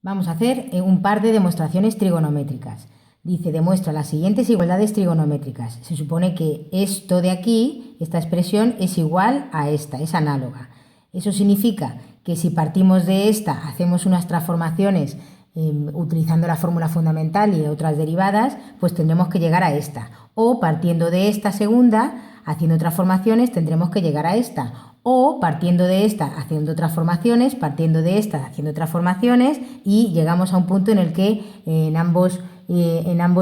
Vamos a hacer un par de demostraciones trigonométricas. Dice, demuestra las siguientes igualdades trigonométricas. Se supone que esto de aquí, esta expresión, es igual a esta, es análoga. Eso significa que si partimos de esta, hacemos unas transformaciones utilizando la fórmula fundamental y otras derivadas, pues tendremos que llegar a esta. O partiendo de esta segunda, haciendo transformaciones, tendremos que llegar a esta. O partiendo de esta, haciendo transformaciones, partiendo de esta, haciendo transformaciones, y llegamos a un punto en el que en ambos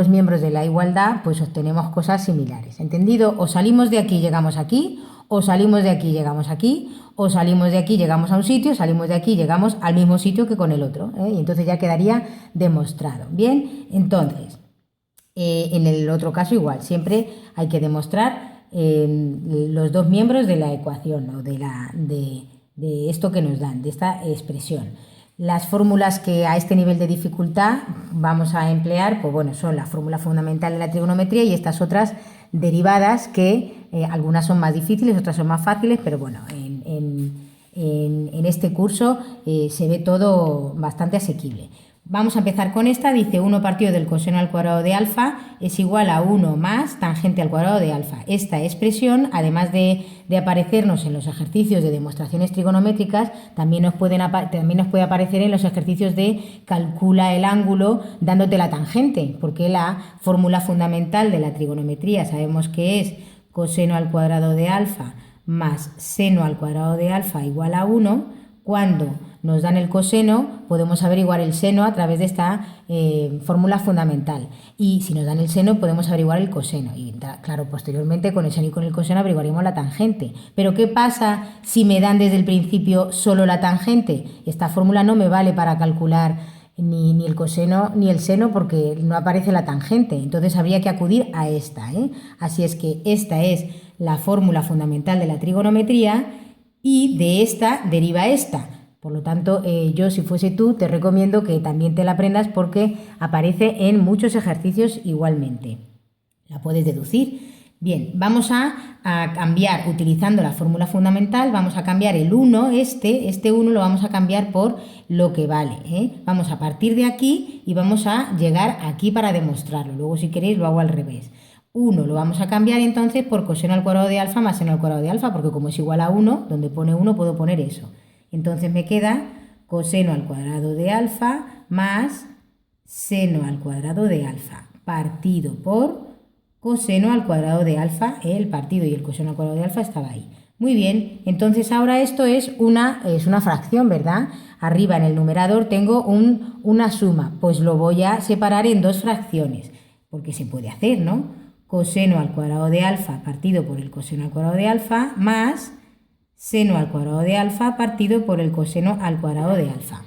miembros de la igualdad pues obtenemos cosas similares. ¿Entendido? O salimos de aquí y llegamos aquí, o salimos de aquí y llegamos aquí, o salimos de aquí y llegamos a un sitio, salimos de aquí y llegamos al mismo sitio que con el otro, ¿eh? Y entonces ya quedaría demostrado. Bien, entonces, en el otro caso igual, siempre hay que demostrar los dos miembros de la ecuación, ¿no? de esto que nos dan, de esta expresión. Las fórmulas que a este nivel de dificultad vamos a emplear, pues bueno, son la fórmula fundamental de la trigonometría y estas otras derivadas que algunas son más difíciles, otras son más fáciles, pero bueno, en este curso se ve todo bastante asequible. Vamos a empezar con esta, dice 1 partido del coseno al cuadrado de alfa es igual a 1 más tangente al cuadrado de alfa. Esta expresión, además de aparecernos en los ejercicios de demostraciones trigonométricas, también nos puede aparecer en los ejercicios de calcula el ángulo dándote la tangente, porque la fórmula fundamental de la trigonometría sabemos que es coseno al cuadrado de alfa más seno al cuadrado de alfa igual a 1, cuando nos dan el coseno, podemos averiguar el seno a través de esta fórmula fundamental. Y si nos dan el seno, podemos averiguar el coseno. Y claro, posteriormente con el seno y con el coseno averiguaremos la tangente. Pero ¿qué pasa si me dan desde el principio solo la tangente? Esta fórmula no me vale para calcular ni el coseno ni el seno porque no aparece la tangente. Entonces habría que acudir a esta, ¿eh? Así es que esta es la fórmula fundamental de la trigonometría y de esta deriva esta. Por lo tanto, yo si fuese tú te recomiendo que también te la aprendas porque aparece en muchos ejercicios igualmente. La puedes deducir. Bien, vamos a cambiar, utilizando la fórmula fundamental, vamos a cambiar el 1, este 1 lo vamos a cambiar por lo que vale, ¿eh? Vamos a partir de aquí y vamos a llegar aquí para demostrarlo. Luego si queréis lo hago al revés. 1 lo vamos a cambiar entonces por coseno al cuadrado de alfa más seno al cuadrado de alfa, porque como es igual a 1, donde pone 1 puedo poner eso. Entonces me queda coseno al cuadrado de alfa más seno al cuadrado de alfa partido por coseno al cuadrado de alfa, el partido y el coseno al cuadrado de alfa estaba ahí. Muy bien, entonces ahora esto es una fracción, ¿verdad? Arriba en el numerador tengo una suma, pues lo voy a separar en dos fracciones, porque se puede hacer, ¿no? Coseno al cuadrado de alfa partido por el coseno al cuadrado de alfa más seno al cuadrado de alfa partido por el coseno al cuadrado de alfa.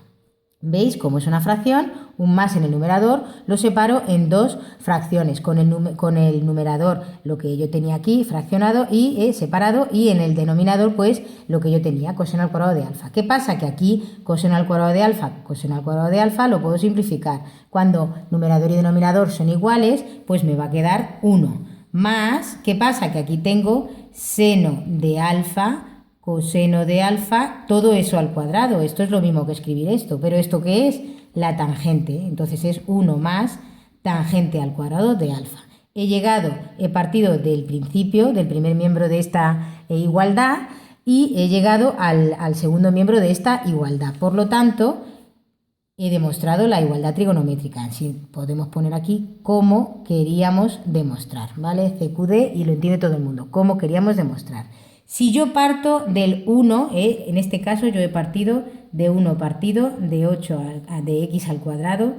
¿Veis? Como es una fracción, un más en el numerador, lo separo en dos fracciones. Con el numerador lo que yo tenía aquí fraccionado y separado, y en el denominador pues lo que yo tenía, coseno al cuadrado de alfa. ¿Qué pasa? Que aquí coseno al cuadrado de alfa, coseno al cuadrado de alfa lo puedo simplificar. Cuando numerador y denominador son iguales, pues me va a quedar 1. Más, ¿qué pasa? Que aquí tengo seno de alfa, coseno de alfa, todo eso al cuadrado. Esto es lo mismo que escribir esto, pero ¿esto qué es? La tangente. Entonces es 1 más tangente al cuadrado de alfa. He partido del principio, del primer miembro de esta igualdad, y he llegado al segundo miembro de esta igualdad. Por lo tanto, he demostrado la igualdad trigonométrica. Así podemos poner aquí cómo queríamos demostrar, ¿vale? CQD, y lo entiende todo el mundo, cómo queríamos demostrar. Si yo parto del 1, en este caso yo he partido de 1 partido de 8 de x al cuadrado,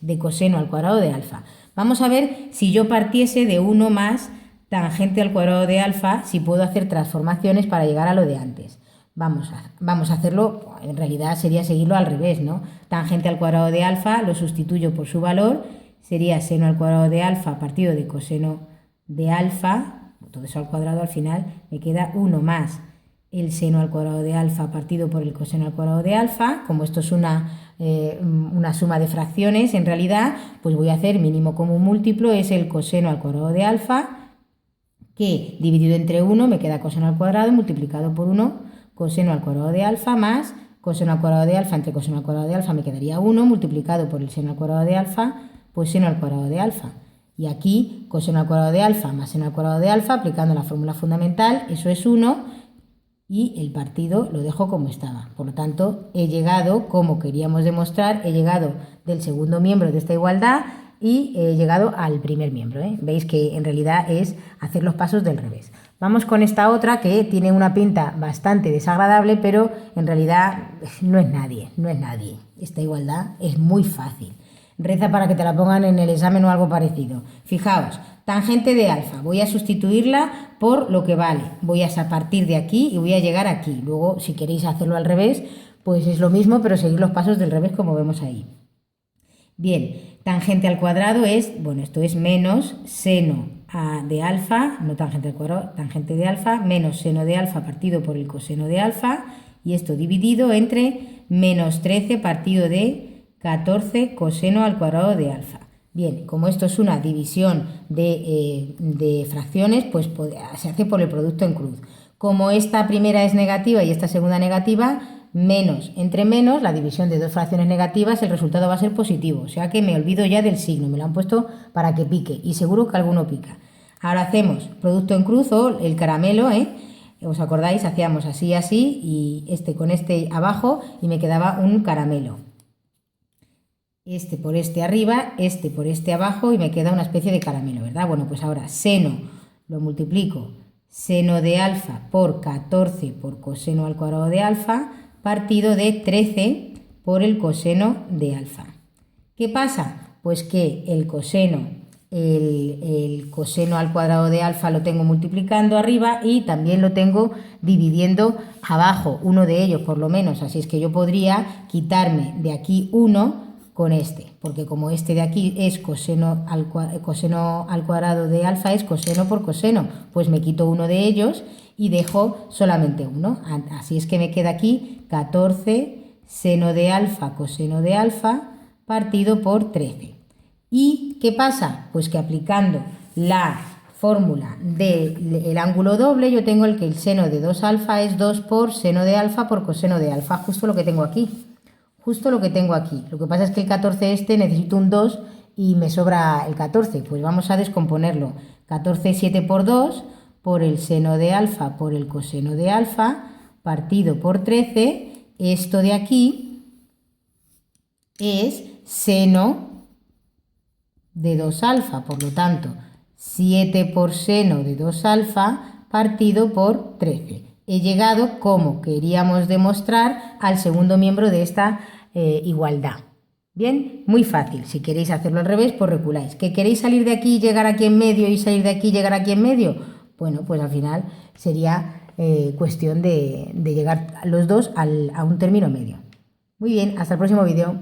de coseno al cuadrado de alfa. Vamos a ver si yo partiese de 1 más tangente al cuadrado de alfa, si puedo hacer transformaciones para llegar a lo de antes. Vamos a hacerlo, en realidad sería seguirlo al revés, ¿no? Tangente al cuadrado de alfa lo sustituyo por su valor, sería seno al cuadrado de alfa partido de coseno de alfa. Todo eso al cuadrado, al final me queda 1 más el seno al cuadrado de alfa partido por el coseno al cuadrado de alfa. Como esto es una suma de fracciones, en realidad, pues voy a hacer mínimo común múltiplo, es el coseno al cuadrado de alfa, que dividido entre 1 me queda coseno al cuadrado multiplicado por 1, coseno al cuadrado de alfa más coseno al cuadrado de alfa entre coseno al cuadrado de alfa me quedaría 1, multiplicado por el seno al cuadrado de alfa, pues seno al cuadrado de alfa. Y aquí, coseno al cuadrado de alfa más seno al cuadrado de alfa, aplicando la fórmula fundamental, eso es 1, y el partido lo dejo como estaba. Por lo tanto, he llegado, como queríamos demostrar, he llegado del segundo miembro de esta igualdad y he llegado al primer miembro, ¿eh? Veis que en realidad es hacer los pasos del revés. Vamos con esta otra que tiene una pinta bastante desagradable, pero en realidad no es nadie, no es nadie. Esta igualdad es muy fácil. Reza para que te la pongan en el examen o algo parecido. Fijaos, tangente de alfa, voy a sustituirla por lo que vale. Voy a partir de aquí y voy a llegar aquí. Luego, si queréis hacerlo al revés, pues es lo mismo, pero seguir los pasos del revés como vemos ahí. Bien, tangente al cuadrado es, bueno, esto es menos seno de alfa, no tangente al cuadrado, tangente de alfa, menos seno de alfa partido por el coseno de alfa, y esto dividido entre menos 13 partido de 14 coseno al cuadrado de alfa. Bien, como esto es una división de fracciones, pues se hace por el producto en cruz. Como esta primera es negativa y esta segunda negativa, menos entre menos, la división de dos fracciones negativas, el resultado va a ser positivo. O sea que me olvido ya del signo, me lo han puesto para que pique y seguro que alguno pica. Ahora hacemos producto en cruz o el caramelo, ¿eh? ¿Os acordáis? Hacíamos así, así y este con este abajo y me quedaba un caramelo. Este por este arriba, este por este abajo y me queda una especie de caramelo, ¿verdad? Bueno, pues ahora seno lo multiplico, seno de alfa por 14 por coseno al cuadrado de alfa, partido de 13 por el coseno de alfa. ¿Qué pasa? Pues que el coseno al cuadrado de alfa lo tengo multiplicando arriba y también lo tengo dividiendo abajo, uno de ellos por lo menos, así es que yo podría quitarme de aquí 1 con este, porque como este de aquí es coseno al cuadrado de alfa, es coseno por coseno, pues me quito uno de ellos y dejo solamente uno. Así es que me queda aquí 14 seno de alfa coseno de alfa partido por 13. ¿Y qué pasa? Pues que aplicando la fórmula del ángulo doble, yo tengo que el seno de 2 alfa es 2 por seno de alfa por coseno de alfa, justo lo que tengo aquí. Justo lo que tengo aquí. Lo que pasa es que el 14 necesito un 2 y me sobra el 14. Pues vamos a descomponerlo. 14 es 7 por 2 por el seno de alfa por el coseno de alfa partido por 13. Esto de aquí es seno de 2 alfa. Por lo tanto, 7 por seno de 2 alfa partido por 13. He llegado, como queríamos demostrar, al segundo miembro de esta igualdad. Bien, muy fácil. Si queréis hacerlo al revés, pues reculáis. ¿Que queréis salir de aquí y llegar aquí en medio y salir de aquí y llegar aquí en medio? Bueno, pues al final sería cuestión de llegar los dos a un término medio. Muy bien, hasta el próximo vídeo.